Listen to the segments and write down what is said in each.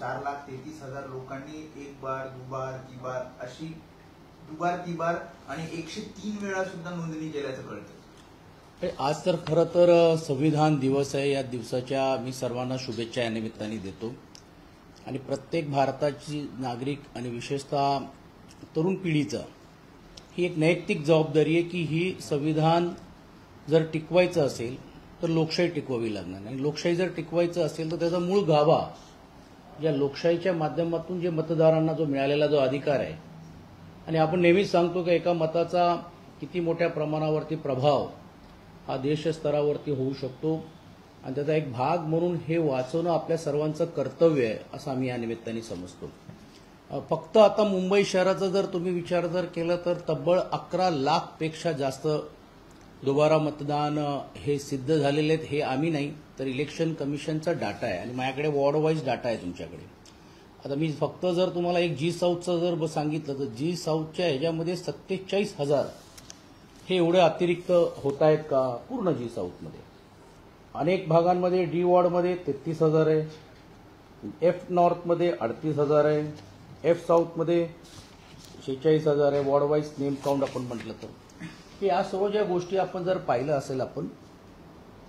4,33,000 लोकांनी एक बार दुबार तिबार अशी दुबार तिबार आणि 103 वेळा सुद्धा नोंदणी केल्याचं कळतं। आज तर खरं तर संविधान दिवस आहे। या दिवसाच्या मी सर्वांना शुभेच्छा या निमित्ताने देतो आणि प्रत्येक भारताची नागरिक आणि विशेषतः तरुण पिढीचा ही एक नैतिक जबाबदारी आहे की ही संविधान जर टिकवायचं असेल तर लोकशाही टिकवावी लागणार आणि लोकशाही जर टिकवायचं असेल तर त्याचा मूळ गाभा या लोकशाहीच्या माध्यमातून जे मतदारांना जो मिळालेला जो अधिकार आहे आणि आपण नेहमीच सांगतो की एका मताचा किती मोठ्या प्रमाणावरती प्रभाव हा देशस्तरावरती होऊ शकतो आणि त्याचा एक भाग म्हणून हे वाचवणं आपल्या सर्वांचं कर्तव्य आहे असं आम्ही या निमित्ताने समजतो। फक्त आता मुंबई शहराचा जर तुम्ही विचार जर केला तर तब्बल 11 लाखपेक्षा जास्त दुबारा मतदान हे सिद्ध झालेले आहेत। हे आम्ही नाही तर इलेक्शन कमिशनचा डाटा आहे आणि माझ्याकडे वॉर्ड वाईज डाटा आहे तुमच्याकडे। आता मी फक्त जर तुम्हाला एक जी साऊथचं जर सांगितलं तर जी साऊथच्या ह्याच्यामध्ये 47,000 हे एवढे अतिरिक्त होत आहेत का पूर्ण जी साऊथमध्ये। अनेक भागांमध्ये डी वॉर्डमध्ये 33,000 आहे, एफ नॉर्थमध्ये 38,000 आहे, एफ साऊथमध्ये 46,000 आहे। वॉर्ड वाईज नेम काउंट आपण म्हटलं तर की या सर्व ज्या गोष्टी आपण जर पाहिलं असेल आपण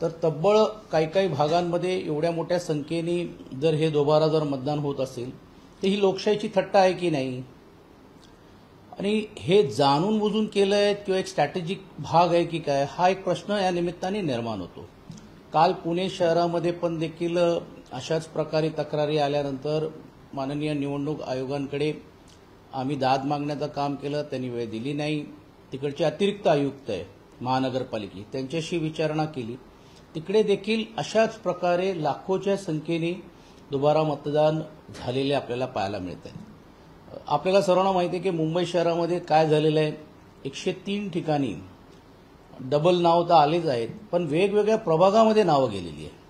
तर तब्बल काही भागांमध्ये एवढ्या मोठ्या संख्येने जर हे दोबारा जर मतदान होत असेल तर ही लोकशाहीची थट्टा आहे की नाही आणि हे जाणून बुजून केलंय किंवा एक स्ट्रॅटेजिक भाग आहे की काय हा एक प्रश्न या निमित्ताने निर्माण होतो। काल पुणे शहरामध्ये पण देखील अशाच प्रकारे तक्रारी आल्यानंतर माननीय निवडणूक आयोगांकडे आम्ही दाद मागण्याचं काम केलं, त्यांनी वेळ दिली नाही। तिकडचे अतिरिक्त आयुक्त आहे महानगरपालिकेची त्यांच्याशी विचारणा केली, तिकडे देखील अशाच प्रकारे लाखोच्या संख्येने दुबारा मतदान झालेले आपल्याला पाहायला मिळत आहे। आपल्याला सर्वांना माहिती आहे की मुंबई शहरामध्ये काय झालेलं आहे, 103 ठिकाणी डबल नाव तर आलेच आहेत पण वेगवेगळ्या प्रभागामध्ये नावं गेलेली आहे।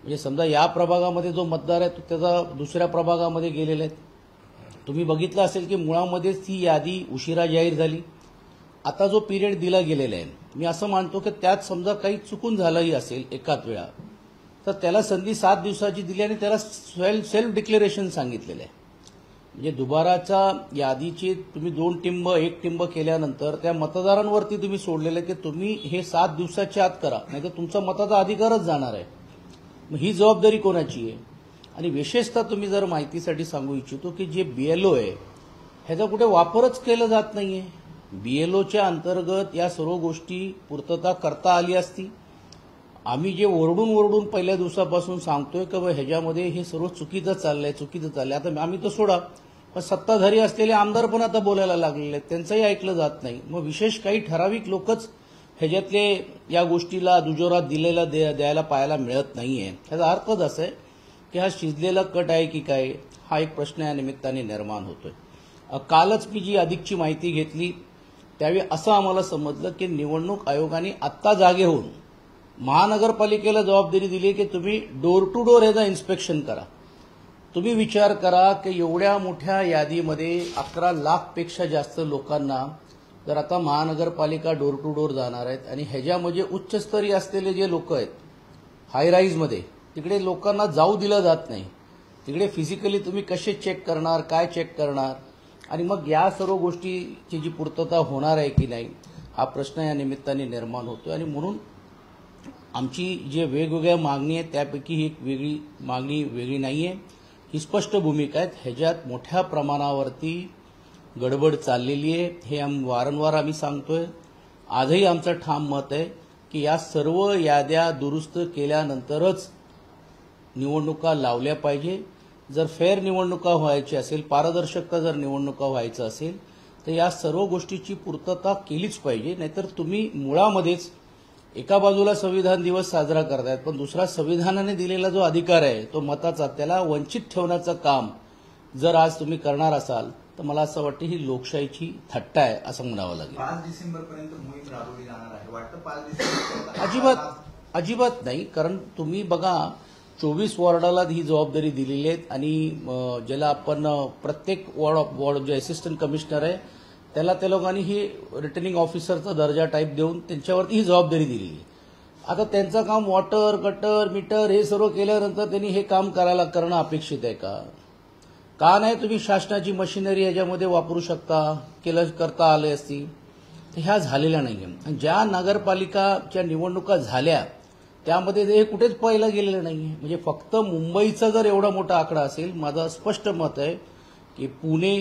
म्हणजे समजा या प्रभागामध्ये जो मतदार आहे तो त्याचा दुसऱ्या प्रभागामध्ये गेलेला आहे। तुम्ही बघितलं असेल की मुळामध्येच ती यादी उशिरा जाहीर झाली। आता जो पिरियड दिला गेलेला आहे मी असं मानतो की त्यात समजा काही चुकून झालंही असेल एकाच वेळा तर त्याला संधी 7 दिवसाची दिली आणि त्याला सेल्फ डिक्लेरेशन सांगितलेलं आहे। म्हणजे दुबाराच्या यादीचे तुम्ही 2 टिंब 1 टिंब केल्यानंतर त्या मतदारांवरती तुम्ही सोडलेलं आहे की तुम्ही हे 7 दिवसाच्या आत करा नाहीतर तुमचा मताचा अधिकारच जाणार आहे। मग ही जबाबदारी कोणाची आहे आणि विशेषतः तुम्ही जर माहितीसाठी सांगू इच्छितो की जे बीएलओ आहे ह्याचा कुठे वापरच केला जात नाहीये। बीएलओच्या अंतर्गत या सर्व गोष्टी पूर्तता करता आली असती। आम्ही जे ओरडून पहिल्या दिवसापासून सांगतोय की ह्याच्यामध्ये हे सर्व चुकीचं चाललंय आता आम्ही तर सोडा पण सत्ताधारी असलेले आमदार पण आता बोलायला लागलेले आहेत, त्यांचंही ऐकलं जात नाही। मग विशेष काही ठराविक लोकच ह्याच्यातले या गोष्टीला दुजोरा द्यायला पाहायला मिळत नाहीये। ह्याचा अर्थच असा आहे की हा शिजलेला कट आहे की काय हा एक प्रश्न या निमित्ताने निर्माण होतोय। कालच मी जी अधिकची माहिती घेतली त्यावेळी असं आम्हाला समजलं की निवडणूक आयोगाने आत्ता जागे होऊन महानगरपालिकेला जबाबदारी दिली की तुम्ही डोर टू डोर ह्याचा इन्स्पेक्शन करा। तुम्ही विचार करा की एवढ्या मोठ्या यादीमध्ये 11 लाखपेक्षा जास्त लोकांना जर आता महानगरपालिका डोर टू डोर जाणार आहेत आणि ह्याच्यामध्ये उच्चस्तरीय असलेले जे लोक आहेत हाय राईजमध्ये तिकडे लोकांना जाऊ दिलं जात नाही। तिकडे फिजिकली तुम्ही कसे चेक करणार, काय चेक करणार आणि मग या सर्व गोष्टीची जी पूर्तता होणार आहे की नाही हा प्रश्न या निमित्ताने निर्माण होतो आणि म्हणून आमची जे वेगवेगळ्या मागणी आहेत त्यापैकी ही एक वेगळी मागणी वेगळी नाहीये, ही स्पष्ट भूमिका आहे। ह्याच्यात मोठ्या प्रमाणावरती गडबड चाललेली आहे हे वारंवार आम्ही सांगतोय। आजही आमचं ठाम मत आहे की या सर्व याद्या दुरुस्त केल्यानंतरच निवडणुका लावल्या पाहिजे। जर फेअर निवडणुका व्हायची असेल, पारदर्शकता जर निवडणुका व्हायचं असेल तर या सर्व गोष्टीची पूर्तता केलीच पाहिजे। नाहीतर तुम्ही मुळामध्येच एका बाजूला संविधान दिवस साजरा करतायत पण दुसरा संविधानाने दिलेला जो अधिकार आहे तो मताचा त्याला वंचित ठेवण्याचं काम जर आज तुम्ही करणार असाल तर मला असं वाटतं ही लोकशाहीची थट्टा आहे असं म्हणावं लागेल। 5 डिसेंबरपर्यंत मोहीम राबवली जाणार आहे वाटतं 5 डिसेंबर अजिबात नाही, कारण तुम्ही बघा 24 वॉर्डाला ही जबाबदारी दिलेली आहे आणि ज्याला आपण प्रत्येक वॉर्ड जे असिस्टंट कमिशनर आहे त्याला त्या लोकांनी ही रिटर्निंग ऑफिसरचा दर्जा टाईप देऊन त्यांच्यावरती ही जबाबदारी दिलेली आहे। आता त्यांचं काम वॉटर गटर मीटर हे सर्व केल्यानंतर त्यांनी हे काम करणं अपेक्षित आहे का नाही तुम्ही शासनाची मशिनरी याच्यामध्ये वापरू करता आले असती तर ह्या झालेल्या नाहीये. ज्या नगरपालिकाच्या निवडणुका झाल्या त्यामध्ये हे कुठेच पहिलं गेलेलं नाहीये. म्हणजे फक्त मुंबईचा जर एवढा मोठा आकडा असेल, माझं स्पष्ट मत आहे की पुणे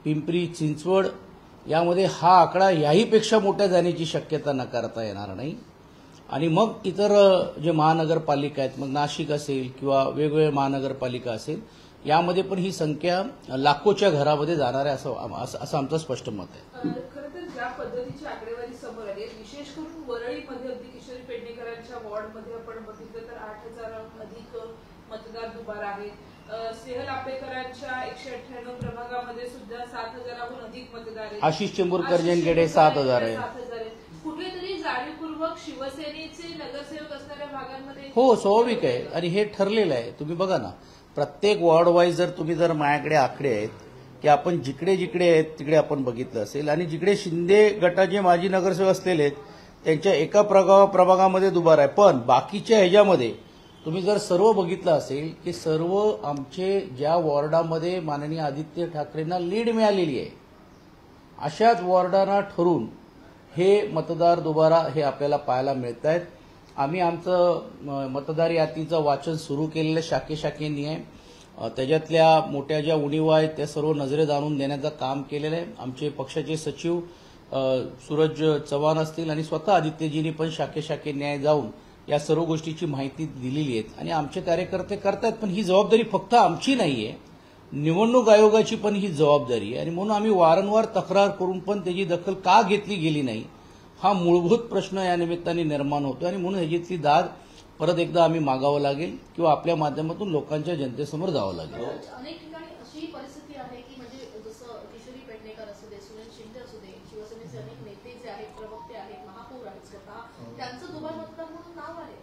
पिंपरी चिंचवड यामध्ये हा आकडा याहीपेक्षा मोठ्या जाण्याची शक्यता नाकारता येणार नाही. आणि मग इतर जे महानगरपालिका आहेत, मग नाशिक असेल किंवा वेगवेगळ्या महानगरपालिका असेल, यामध्ये पण ही संख्या लाखोच्या घरामध्ये जाणार आहे असं आमचं स्पष्ट मत आहे. खरं तर ज्या पद्धतीची आकडेवारी समोर आली, विशेष करून वरळीमध्ये अगदी किशोरी पेडणेकरांच्या वॉर्डमध्ये आपण बघितलं तर 8,000 अधिक मतदार दुबार आहेत. स्नेहल आपेकरांच्या 198 प्रभागामध्ये सुद्धा 7,000हून अधिक मतदार आहेत. आशिष चेंबूरकर यांच्याकडे 7,000 आहे. कुठेतरी जाणीवपूर्वक शिवसेनेचे नगरसेवक असणाऱ्या भागांमध्ये हो, स्वाभाविक आहे आणि हे ठरलेलं आहे. तुम्ही बघा ना, प्रत्येक वॉर्ड वाईज जर माझ्याकडे आकडे आहेत की आपण जिकडे जिकडे आहेत तिकडे आपण बघितलं असेल, आणि जिकडे शिंदे गटाचे माजी नगरसेवक असलेले आहेत त्यांच्या एका प्रभागामध्ये दुबार आहे. पण बाकीच्या ह्याच्यामध्ये तुम्ही जर सर्व बघितलं असेल की सर्व आमचे ज्या वॉर्डामध्ये माननीय आदित्य ठाकरेंना लीड मिळालेली आहे अशाच वॉर्डांना ठरून हे मतदार दुबारा हे आपल्याला पाहायला मिळत आहेत. आम्ही आमचं मतदार यादीचं वाचन सुरू केलेलं शाखेशाखेनी आहे. त्याच्यातल्या मोठ्या ज्या उणिवा आहेत त्या सर्व नजरेत आणून देण्याचं काम केलेलं आहे. आमचे पक्षाचे सचिव सूरज चव्हाण असतील आणि स्वतः आदित्यजींनी पण शाखेशाखेने जाऊन या सर्व गोष्टीची माहिती दिलेली आहे आणि आमचे कार्यकर्ते करतात. पण ही जबाबदारी फक्त आमची नाहीये, निवडणूक आयोगाची पण ही जबाबदारी आहे. आणि म्हणून आम्ही वारंवार तक्रार करून पण त्याची दखल का घेतली गेली नाही हा मूलभूत प्रश्न या निमित्ताने निर्माण होतो. आणि म्हणून ह्याची दाद परत एकदा आम्ही मागावं लागेल किंवा आपल्या माध्यमातून लोकांच्या जनतेसमोर जावं लागेल. अनेक ठिकाणी अशी परिस्थिती आहे की म्हणजे जसं किशोरी पेडणेकर असू दे, सुनील शिंदे असू दे, शिवसेनेचे अनेक नेते जे आहेत, प्रवक्ते आहेत, महापौर आहेत स्वतः, त्यांचं दुबार मतदार म्हणून नाव आहे.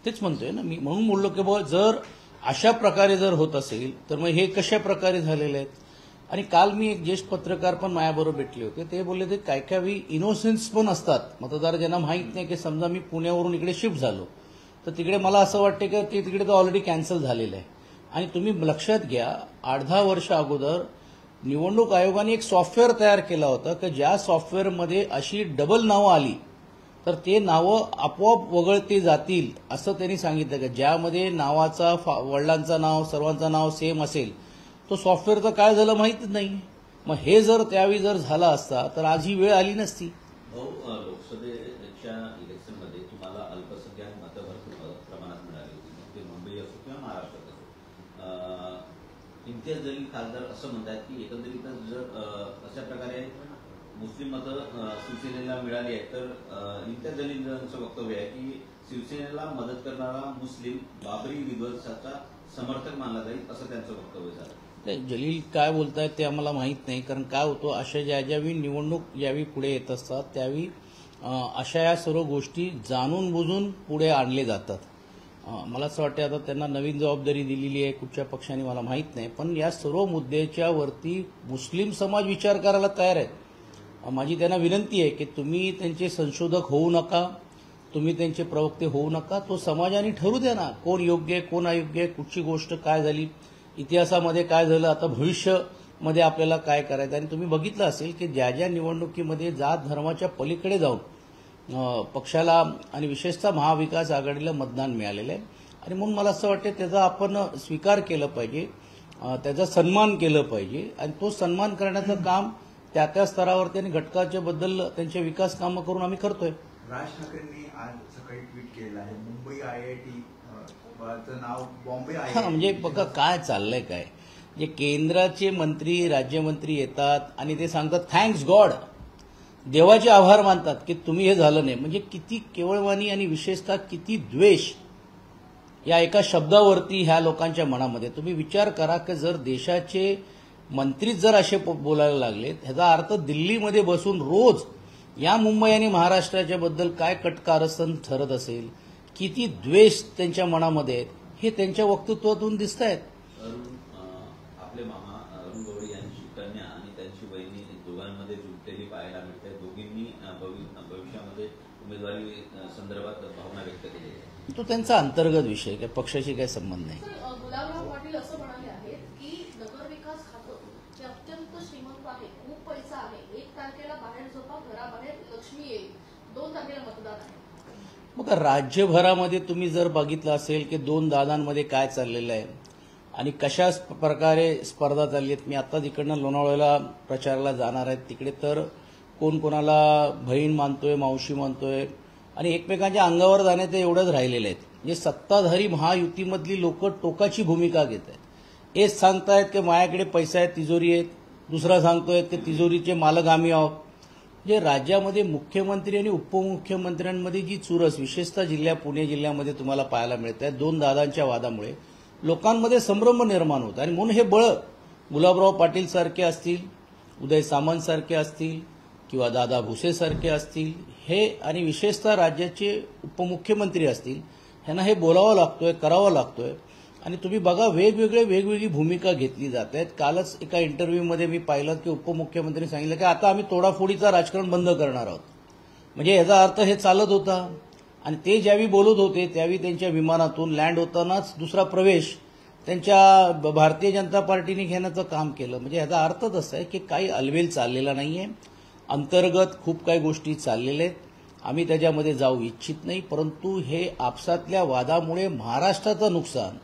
तेच म्हणतोय ना मी, म्हणून बोललो की बाबा जर अशा प्रकारे जर होत असेल तर मग हे कशा प्रकारे झालेले आहेत. आणि काल मी एक ज्येष्ठ पत्रकार पण माझ्याबरोबर भेटले होते, ते बोलले ते काय काय इनोसेन्स पण असतात मतदार ज्यांना माहीत नाही की समजा मी पुण्यावरून इकडे शिफ्ट झालो तर तिकडे मला असं वाटतं की ते तिकडे तर ऑलरेडी कॅन्सल झालेलं आहे. आणि तुम्ही लक्षात घ्या 8-10 वर्ष अगोदर निवडणूक आयोगाने एक सॉफ्टवेअर तयार केला होता की ज्या सॉफ्टवेअरमध्ये अशी डबल नावं आली तर ते नावं आपोआप वगळते जातील असं त्यांनी सांगितलं की ज्यामध्ये नावाचा वडिलांचं नाव सर्वांचं नाव सेम असेल तो सॉफ्टवेअरचं काय झालं माहितीच नाही. मग हे जर त्यावेळी जर झाला असता तर आज ही वेळ आली नसती. लोकसभेच्या इलेक्शनमध्ये तुम्हाला अल्पसंख्याक मतं भरपूर प्रमाणात मिळाली होती, मग ते मुंबई असो किंवा महाराष्ट्रात असो. इम्तियाज जलील खासदार असं म्हणतात की एकंदरीत जर अशा प्रकारे मुस्लिम मतं शिवसेनेला मिळाली आहेत तर इम्तियाज जलीलांचं वक्तव्य आहे की शिवसेनेला मदत करणारा मुस्लिम बाबरी विध्वंसाचा समर्थक मानला जाईल असं त्यांचं वक्तव्य झालं. जलील काय बोलतायत ते आम्हाला माहीत नाही, कारण काय होतं अशा ज्यावेळी निवडणूक ज्यावेळी पुढे येत असतात त्यावेळी अशा या सर्व गोष्टी जाणून बुजून पुढे आणले जातात. मला असं वाटतं आता त्यांना नवीन जबाबदारी दिलेली आहे कुठच्या पक्षाने मला माहीत नाही, पण या सर्व मुद्द्याच्या वरती मुस्लिम समाज विचार करायला तयार आहे. माझी त्यांना विनंती आहे की तुम्ही त्यांचे संशोधक होऊ नका, तुम्ही त्यांचे प्रवक्ते होऊ नका, तो समाजाने ठरू द्या ना कोण योग्य आहे कोण अयोग्य आहे, कुठची गोष्ट काय झाली, इतिहासामध्ये काय झालं, आता भविष्यामध्ये आपल्याला काय करायचं. आणि तुम्ही बघितलं असेल की ज्या ज्या निवडणुकीमध्ये जात धर्माच्या पलीकडे जाऊन पक्षाला आणि विशेषतः महाविकास आघाडीला मतदान मिळालेलं आहे. आणि म्हणून मला असं वाटतं त्याचा आपण स्वीकार केलं पाहिजे, त्याचा सन्मान केलं पाहिजे. आणि तो सन्मान करण्याचं काम त्या त्या स्तरावरती आणि घटकाच्या बद्दल त्यांचे विकास कामं करून आम्ही करतोय. राज ठाकरेंनी आज सकाळी ट्विट केलं आहे मुंबई IIT नाव बॉम्बे IIT. म्हणजे बघा काय चाललंय काय, जे केंद्राचे मंत्री राज्यमंत्री येतात आणि ते सांगतात थँक्स गॉड, देवाचे आभार मानतात की तुम्ही हे झालं नाही. म्हणजे किती केवळवाणी आणि विशेषतः किती द्वेष या एका शब्दावरती ह्या लोकांच्या मनामध्ये. तुम्ही विचार करा की जर देशाचे मंत्रीच जर असे बोलायला लागले ह्याचा अर्थ दिल्लीमध्ये बसून रोज या मुंबई आणि महाराष्ट्राच्या बद्दल काय कटकारस्थान ठरत असेल, किती द्वेष त्यांच्या मनामध्ये आहेत हे त्यांच्या वक्तृत्वातून दिसत आहेत. आपले मामा अरुण गवळी यांची कन्या आणि त्यांची बहिणी दोघांमध्ये जुटलेली पाहायला मिळते. दोघींनी भविष्यामध्ये उमेदवारी संदर्भात भावना व्यक्त केली आहे. तो त्यांचा अंतर्गत विषय, काय पक्षाशी काही संबंध नाही. सर, गुलाबराव पाटील असं म्हणाले आहेत की नगरविकास खातं हे अत्यंत श्रीमंत आहे, खूप पैसा आहे, 1 तारखेला बाहेर झोपा, घराबाहेर लक्ष्मी येईल, 2 तारखेला मतदान आहे. मग राज्यभरामध्ये तुम्ही जर बघितलं असेल की 2 दादांमध्ये काय चाललेलं आहे आणि कशा प्रकारे स्पर्धा चालली आहेत. मी आता तिकडनं लोणावळ्याला प्रचाराला जाणार आहे. तिकडे तर कोण कोणाला बहीण मानतोय, मावशी मानतोय आणि एकमेकांच्या अंगावर जाण्याचे एवढंच राहिलेले आहेत. म्हणजे सत्ताधारी महायुतीमधली लोक टोकाची भूमिका घेत आहेत. हेच सांगतायत की माझ्याकडे पैसा आहे, तिजोरी आहेत, दुसरा सांगतोय की तिजोरीचे मालक आम्ही आहोत. म्हणजे राज्यामध्ये मुख्यमंत्री आणि उपमुख्यमंत्र्यांमध्ये जी चुरस विशेषतः पुणे जिल्ह्यामध्ये तुम्हाला पाहायला मिळत आहे 2 दादांच्या वादामुळे लोकांमध्ये संभ्रम निर्माण होत आणि म्हणून हे बळ गुलाबराव पाटील सारखे असतील, उदय सामंत सारखे असतील किंवा दादा भुसे सारखे असतील, हे आणि विशेषतः राज्याचे उपमुख्यमंत्री असतील, ह्यांना हे बोलावं लागतोय, करावं लागतोय. आणि तुम्ही बघा वेगवेगळी भूमिका घेतली जात आहेत. कालच एका इंटरव्ह्यूमध्ये मी पाहिलं की उपमुख्यमंत्र्यांनी सांगितलं की आता आम्ही तोडाफोडीचं राजकारण बंद करणार आहोत. म्हणजे याचा अर्थ हे चालत होता. आणि ते ज्यावेळी बोलत होते त्यावेळी त्यांच्या विमानातून लँड होतानाच दुसरा प्रवेश त्यांच्या भारतीय जनता पार्टीने घेण्याचं काम केलं. म्हणजे याचा अर्थ तसा आहे की काही अलबेल चाललेला नाहीये. अंतर्गत खूप काही गोष्टी चाललेल्या आहेत. आम्ही त्याच्यामध्ये जाऊ इच्छित नाही. परंतु हे आपसातल्या वादामुळे महाराष्ट्राचं नुकसान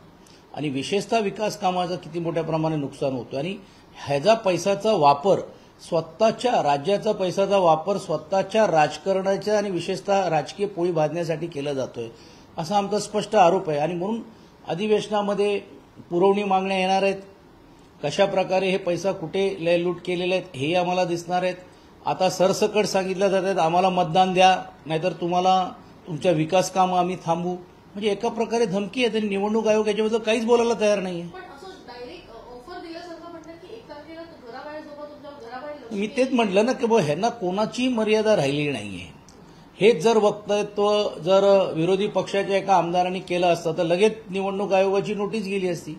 आणि विशेषतः विकास कामाचं किती मोठ्या प्रमाणात नुकसान होतं आणि ह्याचा पैशाचा वापर स्वतःच्या राज्याचा पैशाचा वापर स्वतःच्या राजकारणाच्या आणि विशेषतः राजकीय पोळी भाजण्यासाठी केला जातोय असा आमचा स्पष्ट आरोप आहे. आणि म्हणून अधिवेशनामध्ये पुरवणी मागण्या येणार आहेत. कशा प्रकारे हे पैसा कुठे लयलूट केलेले आहेत हेही आम्हाला दिसणार आहेत. आता सरसकट सांगितलं जात आहेत आम्हाला मतदान द्या नाहीतर तुम्हाला तुमच्या विकास कामं आम्ही थांबू. म्हणजे एका प्रकारे धमकी आहे. त्यांनी निवडणूक आयोग याच्याबद्दल काहीच बोलायला तयार नाहीये. पण असं डायरेक्ट ऑफर दिल्यासारखं म्हणतात की 1 तारखेला घराबाहेर झोपा, तुमच्या घराबाहेर लक्ष्मी मी तेच म्हटलं ना की ह्यांना कोणाची मर्यादा राहिली नाहीये. हेच जर वक्तव्य जर विरोधी पक्षाच्या एका आमदारांनी केलं असतं तर लगेच निवडणूक आयोगाची नोटीस गेली असती.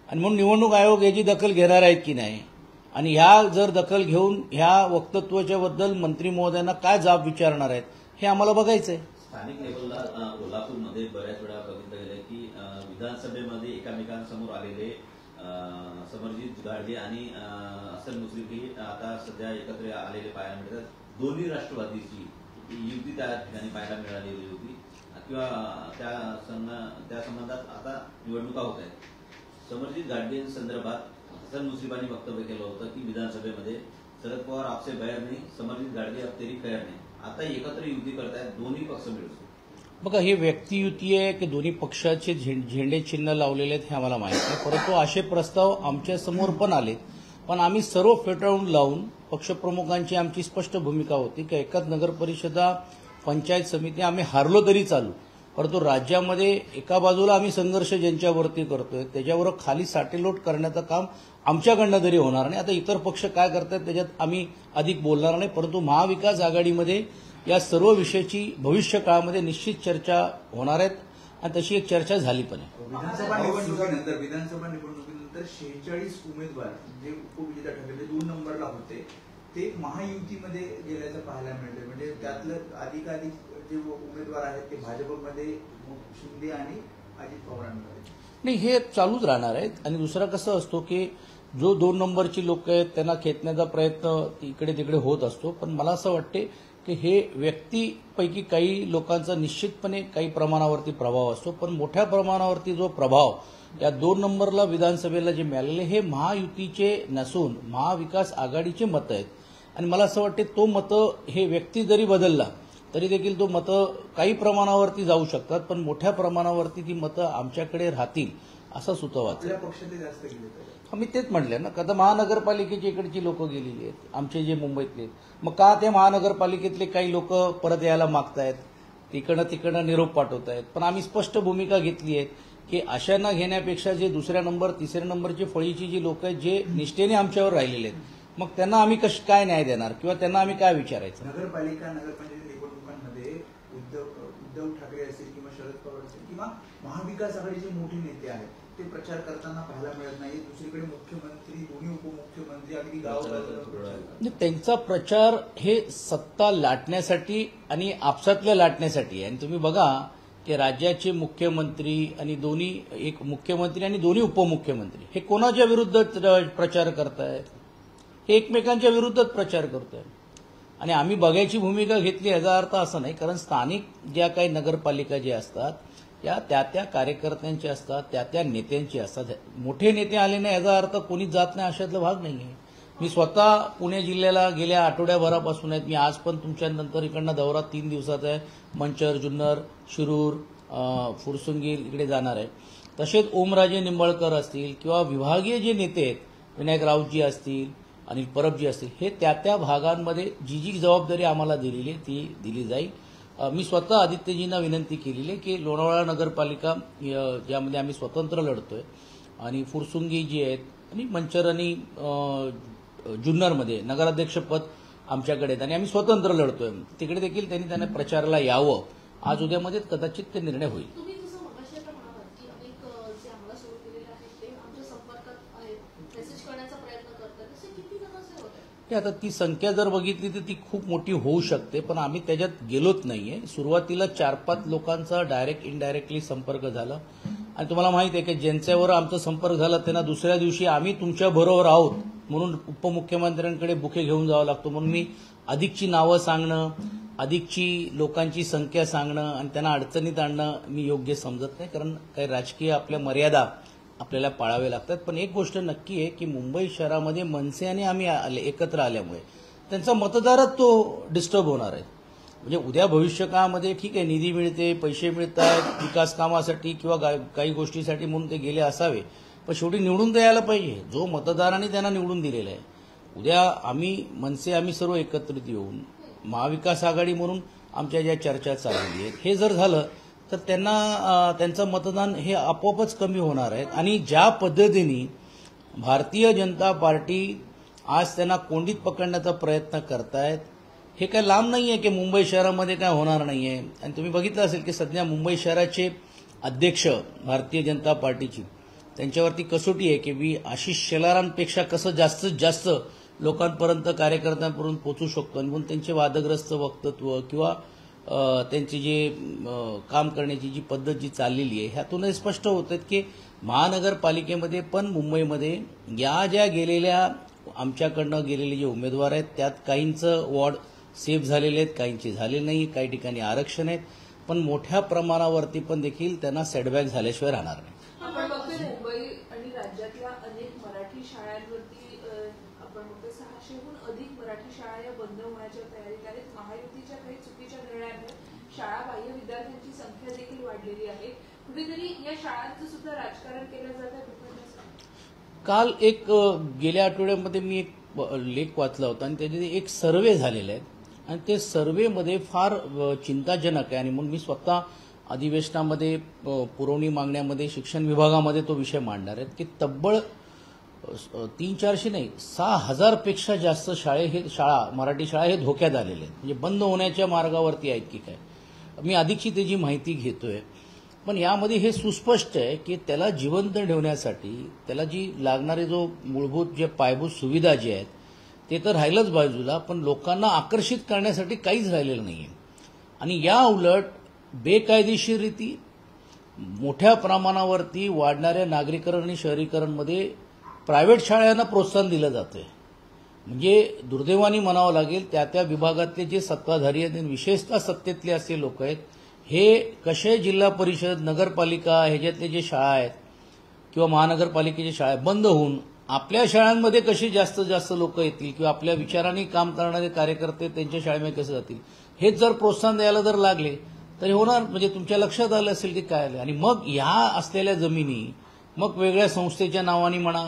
आणि म्हणून निवडणूक आयोग याची दखल घेणार आहेत की नाही आणि ह्या जर दखल घेऊन ह्या वक्तव्याच्या बद्दल मंत्री महोदयांना काय जाब विचारणार आहेत हे आम्हाला बघायचंय. स्थानिक लेवलला कोल्हापूरमध्ये बऱ्याच वेळा बघितलं गेलं की विधानसभेमध्ये एकमेकांसमोर आलेले समरजित गाडगे आणि हसन मुश्रीफ ही आता सध्या एकत्र आलेले पाहायला मिळतात. दोन्ही राष्ट्रवादीची युती त्या ठिकाणी पाहायला मिळालेली होती किंवा त्या संबंधात आता निवडणुका होत आहेत. समरजित गाडगे संदर्भात हसन मुश्रीफांनी वक्तव्य केलं होतं की विधानसभेमध्ये शरद पवार आपसे बैर नाही, समरजित गाडगे अब तेरी खैर नाही. आता एकत्र युती करतायत दोन्ही पक्ष मिळून. बघा ही व्यक्तियुती आहे की दोन्ही पक्षाचे झेंडे चिन्ह लावलेले आहेत हे आम्हाला माहिती आहे. परंतु असे प्रस्ताव आमच्या समोर पण आलेत. पण आम्ही सर्व फेटाळून लावून पक्षप्रमुखांची आमची स्पष्ट भूमिका होती की एकाच नगर परिषदा पंचायत समिती आम्ही हारलो तरी चालू. परंतु राज्यामध्ये एका बाजूला आम्ही संघर्ष ज्यांच्यावरती करतोय त्याच्यावर खाली साटेलोट करण्याचं काम आमच्याकडनं तरी होणार नाही. आता इतर पक्ष काय करतात त्याच्यात आम्ही अधिक बोलणार नाही. परंतु महाविकास आघाडीमध्ये या सर्व विषयाची भविष्य काळामध्ये निश्चित चर्चा होणार आहेत आणि तशी एक चर्चा झाली पण आहे. विधानसभा निवडणुकीनंतर 46 उमेदवार जे उपविजेता ठरले 2 नंबरला होते ते महायुतीमध्ये गेल्याचं पाहायला मिळतं. म्हणजे त्यातलं अधिकाधिक जे उमेदवार आहेत ते भाजपमध्ये शिंदे आणि अजित पवारांमध्ये. नाही हे चालूच राहणार आहेत. आणि दुसरा कसं असतो की जो 2 नंबरची लोक आहेत त्यांना खेचण्याचा प्रयत्न इकडे तिकडे होत असतो. पण मला असं वाटते की हे व्यक्तीपैकी काही लोकांचा निश्चितपणे काही प्रमाणावरती प्रभाव असतो. पण मोठ्या प्रमाणावरती जो प्रभाव या 2 नंबरला विधानसभेला जे मिळालेले हे महायुतीचे नसून महाविकास आघाडीचे मतं आहेत. आणि मला असं वाटते तो मतं हे व्यक्ती जरी बदलला तरी देखील तो मतं काही प्रमाणावरती जाऊ शकतात. पण मोठ्या प्रमाणावरती ती मतं आमच्याकडे राहतील असं सुतवाचं. आपल्या पक्षातले जास्त गेले तर मी तेच म्हटले ना का आता महानगरपालिकेची इकडची लोक गेलेली आहेत आमचे जे मुंबईतले. मग का ते महानगरपालिकेतले काही लोक परत यायला मागतायत तिकडनं निरोप पाठवत आहेत. पण आम्ही स्पष्ट भूमिका घेतली आहे की अशांना घेण्यापेक्षा जे 2ऱ्या नंबर 3ऱ्या नंबरची फळीची जी लोक आहेत जे निष्ठेने आमच्यावर राहिलेले आहेत मग त्यांना आम्ही काय न्याय देणार किंवा त्यांना आम्ही काय विचारायचं. नगरपालिका नगरपंचायत निवडणुकांमध्ये उद्धव ठाकरे असतील किंवा शरद पवार असतील किंवा महाविकास आघाडीचे मोठे नेते आहेत ते प्रचार करताना पाहायला मिळत नाही. दुसरीकडे मुख्यमंत्री दोन्ही उपमुख्यमंत्री ते अगदी गावोगाव म्हणजे त्यांचा प्रचार हे सत्ता लाटण्यासाठी आणि आपसातल्या लाटण्यासाठी आहे. आणि तुम्ही बघा की राज्याचे मुख्यमंत्री आणि दोन्ही, एक मुख्यमंत्री आणि दोन्ही उपमुख्यमंत्री हे कोणाच्या विरुद्ध प्रचार करतायत? हे एकमेकांच्या विरुद्धच प्रचार करतायत. आणि आम्ही बघायची भूमिका घेतली याचा अर्थ असा नाही, कारण स्थानिक ज्या काही नगरपालिका ज्या असतात त्या त्या कार्यकर्त्यांचे असतात, त्या नेत्यांचे असतात. मोठे नेते आले नाही याचा अर्थ कोणीच जात नाही अशातला भाग नाही आहे. मी स्वतः पुणे जिल्ह्याला गेल्या आठवड्याभरापासून आहेत. मी आज पण तुमच्या नंतर इकडनं दौरा 3 दिवसाचा आहे. मंचर, जुन्नर, शिरूर, फुरसुंगी इकडे जाणार आहे. तसेच ओमराजे निंबाळकर असतील किंवा विभागीय जे नेते आहेत, विनायक राऊतजी असतील, अनिल परबजी असतील, हे त्या भागांमध्ये जी जबाबदारी आम्हाला दिलेली आहे ती दिली जाईल. मी स्वतः आदित्यजींना विनंती केलेली आहे की लोणावळा नगरपालिका ज्यामध्ये आम्ही स्वतंत्र लढतोय आणि फुरसुंगी जी आहेत आणि मंचर आणि जुन्नरमध्ये नगराध्यक्षपद आमच्याकडे आहेत आणि आम्ही स्वतंत्र लढतोय, तिकडे देखील त्यांना प्रचाराला यावं. आज उद्यामध्ये कदाचित ते निर्णय होईल. तुम्ही जसं मगाशी आता म्हणालात की अनेक जे आम्हाला सुरू केलेले आहेत ते आमच्या संपर्कात आहेत, मेसेज करण्याचा प्रयत्न करतात, तसे किती जणांचे होते? आता ती संख्या जर बघितली तर ती खूप मोठी होऊ शकते, पण आम्ही त्याच्यात गेलोच नाहीये. सुरुवातीला 4-5 लोकांचा डायरेक्ट इनडायरेक्टली संपर्क झाला आणि तुम्हाला माहिती आहे की ज्यांच्यावर आमचा संपर्क झाला त्यांना दुसऱ्या दिवशी आम्ही तुमच्या बरोबर आहोत म्हणून उपमुख्यमंत्र्यांकडे बुके घेऊन जावं लागतो. म्हणून मी अधिकची नावं सांगणं, अधिकची लोकांची संख्या सांगणं आणि त्यांना अडचणीत आणणं मी योग्य समजत नाही, कारण काही राजकीय आपल्या मर्यादा आपल्याला पाळावे लागतात. पण एक गोष्ट नक्की आहे की मुंबई शहरामध्ये मनसे आणि आम्ही एकत्र आल्यामुळे त्यांचा मतदारच तो डिस्टर्ब होणार आहे. म्हणजे उद्या भविष्यकाळामध्ये ठीक आहे, निधी मिळते, पैसे मिळतात विकास कामासाठी किंवा काही गोष्टीसाठी म्हणून ते गेले असावे, पण शेवटी निवडून द्यायला पाहिजे जो मतदारांनी त्यांना निवडून दिलेला आहे. उद्या आम्ही सर्व एकत्रित येऊन महाविकास आघाडी म्हणून आमच्या ज्या चर्चा चाललेली आहेत, हे जर झालं तर त्यांचं मतदान हे आपोआपच कमी होणार आहे. आणि ज्या पद्धतीने भारतीय जनता पार्टी आज त्यांना कोंडीत पकडण्याचा प्रयत्न करतायत, हे काय लांब नाही आहे की मुंबई शहरामध्ये काय होणार नाही आहे. आणि तुम्ही बघितलं असेल की सध्या मुंबई शहराचे अध्यक्ष भारतीय जनता पार्टीची त्यांच्यावरती कसोटी आहे की मी आशिष शेलारांपेक्षा कसं जास्तीत जास्त लोकांपर्यंत, कार्यकर्त्यांपर्यंत पोहोचू शकतो. आणि म्हणून त्यांचे वादग्रस्त वक्तव्य किंवा त्यांची जे काम करण्याची जी पद्धत जी चाललेली आहे, ह्यातून हे स्पष्ट होतं की महानगरपालिकेमध्ये पण मुंबईमध्ये या ज्या गेलेल्या आमच्याकडनं गेलेले जे उमेदवार आहेत त्यात काहींचं वॉर्ड सेफ झालेले आहेत, काहींचे झाले नाही, काही ठिकाणी आरक्षण आहेत, पण मोठ्या प्रमाणावरती पण देखील त्यांना सेटबॅक झाल्याशिवाय राहणार नाही. आपण बघतोय मुंबई आणि राज्यातल्या अनेक मराठी शाळांवरती आपण बघतोय 600हून अधिक मराठी शाळा या बंद होण्याच्या तयारीत आहेत. महायुतीच्या काही चुकीच्या निर्णयामुळे शाळा बाह्य विद्यार्थ्यांची संख्या देखील वाढलेली आहे. कुठेतरी या शाळांचं सुद्धा राजकारण केलं जात आहे. काल गेल्या आठवड्यामध्ये मी एक लेख वाचला होता आणि त्याचे एक सर्वे झालेले आहेत आणि ते सर्वेमध्ये फार चिंताजनक आहे. आणि म्हणून मी स्वतः अधिवेशनामध्ये पुरवणी मागण्यामध्ये शिक्षण विभागामध्ये तो विषय मांडणार आहेत की तब्बल 300-400 नाही 6,000पेक्षा जास्त मराठी शाळा हे धोक्यात आलेले आहेत, म्हणजे बंद होण्याच्या मार्गावरती आहेत की काय. मी अधिकची त्याची माहिती घेतोय, पण यामध्ये हे सुस्पष्ट आहे की त्याला जिवंत ठेवण्यासाठी त्याला जी लागणारे जो मूलभूत जे पायाभूत सुविधा जे आहेत ते तर राहिलंच बाजूला, पण लोकांना आकर्षित करण्यासाठी काहीच राहिलेलं नाहीये. आणि या उलट बेकायदेशीररीती मोठ्या प्रमाणावरती वाढणाऱ्या नागरीकरण आणि शहरीकरणमध्ये प्रायव्हेट शाळांना प्रोत्साहन दिलं जातंय. म्हणजे दुर्दैवाने म्हणावं लागेल त्या विभागातले जे सत्ताधारी आहेत, विशेषतः सत्तेतले असे लोक आहेत, हे कसे जिल्हा परिषद, नगरपालिका ह्याच्यातले जे शाळा आहेत किंवा महानगरपालिकेच्या शाळा बंद होऊन आपल्या शाळांमध्ये कसे जास्तीत जास्त लोक येतील किंवा आपल्या विचारांनी काम करणारे कार्यकर्ते त्यांच्या शाळेमध्ये कसे जातील, हेच जर प्रोत्साहन द्यायला जर लागले तर होणार. म्हणजे तुमच्या लक्षात आलं असेल की काय आलं. आणि मग ह्या असलेल्या जमिनी मग वेगळ्या संस्थेच्या नावाने म्हणा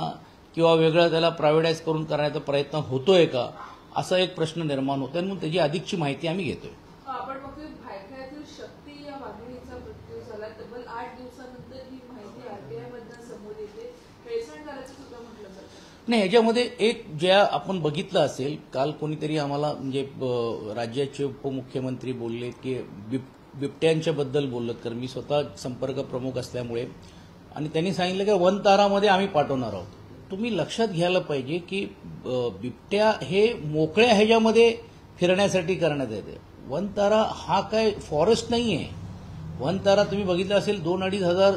किंवा वेगळं त्याला प्रायव्हेटाईज करून करण्याचा प्रयत्न होतोय का, असा एक प्रश्न निर्माण होतोय. म्हणून त्याची अधिकची माहिती आम्ही घेतोय. आपण बघतोय भायखळ्यातील शक्ती या वाघिणीचा मृत्यू झाला. तब्बल 8 दिवसानंतर ही माहिती आरटीआय मधून समोर येते. हेळसांड झाल्याचं सुद्धा म्हटलं जातं. नाही, ह्याच्यामध्ये एक ज्या आपण बघितलं असेल, काल कोणीतरी आम्हाला म्हणजे राज्याचे उपमुख्यमंत्री बोलले की बिबट्यांच्या बद्दल बोललं, तर मी स्वतः संपर्क प्रमुख असल्यामुळे आणि त्यांनी सांगितलं की वनतारामध्ये आम्ही पाठवणार आहोत. तुम्ही लक्षात घ्यायला पाहिजे की बिबट्या हे मोकळ्या ह्याच्यामध्ये फिरण्यासाठी करण्यात येते. वनतारा हा काय फॉरेस्ट नाही आहे. वनतारा तुम्ही बघितलं असेल 2-2.5 हजार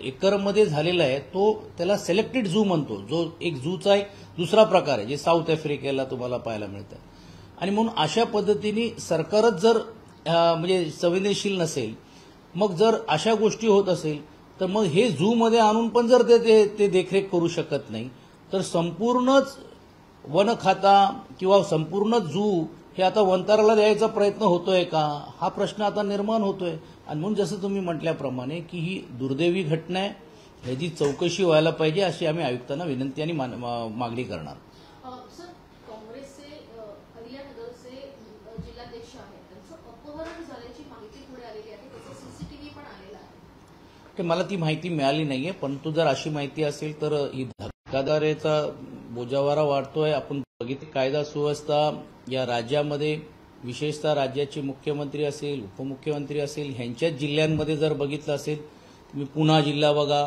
एकरमध्ये झालेला आहे. तो त्याला सिलेक्टेड झू म्हणतो, जो एक झूचा एक दुसरा प्रकार आहे जे साऊथ आफ्रिकेला तुम्हाला पाहायला मिळतं. आणि म्हणून अशा पद्धतीने सरकारच जर म्हणजे संवेदनशील नसेल, मग जर अशा गोष्टी होत असेल तर मग हे झू मध्ये आणून पण जर ते देखरेख करू शकत नाही, तर संपूर्णच वन खाता किंवा संपूर्ण झू हे आता वनताराला द्यायचा प्रयत्न होतोय का, हा प्रश्न आता निर्माण होतोय. आणि म्हणून जसं तुम्ही म्हटल्याप्रमाणे की ही दुर्दैवी घटना आहे, ह्याची चौकशी व्हायला पाहिजे अशी आम्ही आयुक्तांना विनंती आणि मागणी करणार. सर, काँग्रेसचे अलियानगरचे जिल्हाध्यक्ष आहेत, त्यांचं अपहरण झाल्याची माहिती पुढे आलेली आहे, त्याचा सीसीटीव्ही पण आलेला आहे. ते मला ती माहिती मिळाली नाहीये, परंतु जर अशी माहिती असेल तर ही धक्कादारीचा बोजावारा वाढतोय. आपण बघितलं कायदा सुव्यवस्था या राज्यामध्ये, विशेषतः राज्याचे मुख्यमंत्री असेल, उपमुख्यमंत्री असेल, ह्यांच्याच जिल्ह्यांमध्ये जर बघितलं असेल, तुम्ही पुणा जिल्हा बघा,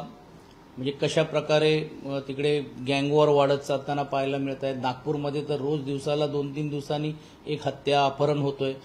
म्हणजे कशा प्रकारे तिकडे गँगवॉर वाढत जाताना पाहायला मिळत आहेत. नागपूरमध्ये तर रोज दिवसाला 2-3 दिवसांनी एक हत्या, अपहरण होतोय.